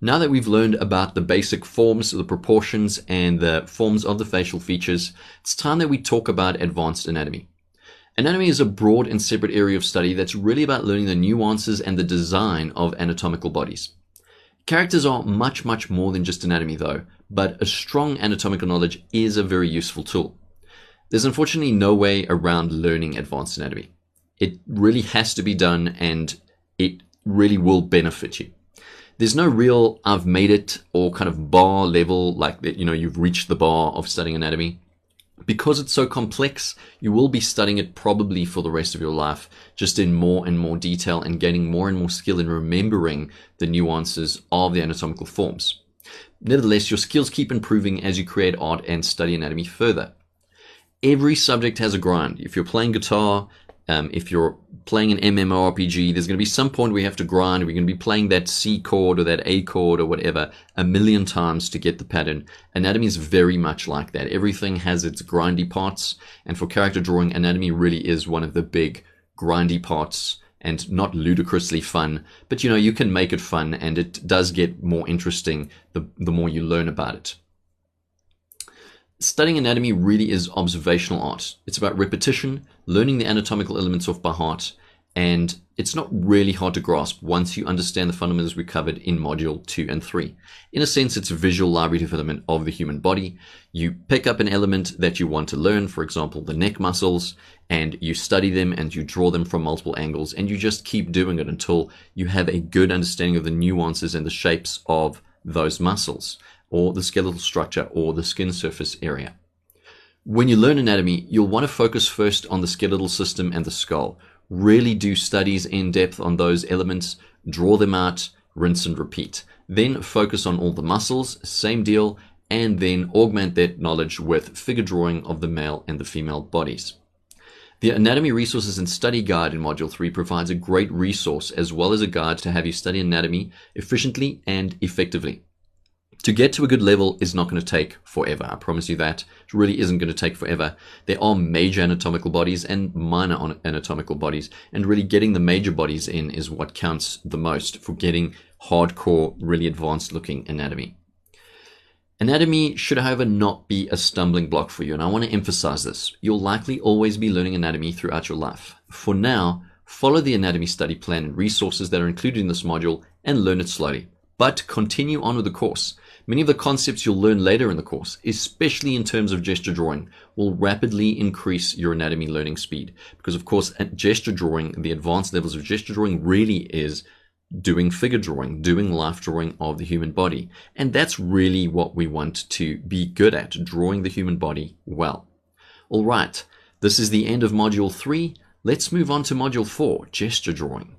Now that we've learned about the basic forms, the proportions, and the forms of the facial features, it's time that we talk about advanced anatomy. Anatomy is a broad and separate area of study that's really about learning the nuances and the design of anatomical bodies. Characters are much, much more than just anatomy though, but a strong anatomical knowledge is a very useful tool. There's unfortunately no way around learning advanced anatomy. It really has to be done, and it really will benefit you. There's no real I've made it or kind of bar level like that, you've reached the bar of studying anatomy. Because it's so complex, you will be studying it probably for the rest of your life, just in more and more detail and gaining more and more skill in remembering the nuances of the anatomical forms. Nevertheless, your skills keep improving as you create art and study anatomy further. Every subject has a grind. If you're playing guitar, if you're playing an MMORPG, there's going to be some point where you have to grind. We're going to be playing that C chord or that A chord or whatever a million times to get the pattern. Anatomy is very much like that. Everything has its grindy parts, and for character drawing, anatomy really is one of the big grindy parts, and not ludicrously fun, but you can make it fun, and it does get more interesting the more you learn about it. Studying anatomy really is observational art. It's about repetition, learning the anatomical elements off by heart, and it's not really hard to grasp once you understand the fundamentals we covered in Module 2 and 3. In a sense, it's a visual library development of the human body. You pick up an element that you want to learn, for example, the neck muscles, and you study them and you draw them from multiple angles, and you just keep doing it until you have a good understanding of the nuances and the shapes of those muscles, or the skeletal structure, or the skin surface area. When you learn anatomy, you'll want to focus first on the skeletal system and the skull. Really do studies in depth on those elements, draw them out, rinse and repeat. Then focus on all the muscles, same deal, and then augment that knowledge with figure drawing of the male and the female bodies. The Anatomy Resources and Study Guide in Module 3 provides a great resource as well as a guide to have you study anatomy efficiently and effectively. To get to a good level is not going to take forever. I promise you that. It really isn't going to take forever. There are major anatomical bodies and minor anatomical bodies, and really getting the major bodies in is what counts the most for getting hardcore, really advanced looking anatomy. Anatomy should, however, not be a stumbling block for you, and I want to emphasize this. You'll likely always be learning anatomy throughout your life. For now, follow the anatomy study plan and resources that are included in this module and learn it slowly. But continue on with the course. Many of the concepts you'll learn later in the course, especially in terms of gesture drawing, will rapidly increase your anatomy learning speed. Because of course, at gesture drawing, the advanced levels of gesture drawing really is doing figure drawing, doing life drawing of the human body. And that's really what we want to be good at, drawing the human body well. All right, this is the end of Module 3. Let's move on to Module 4, gesture drawing.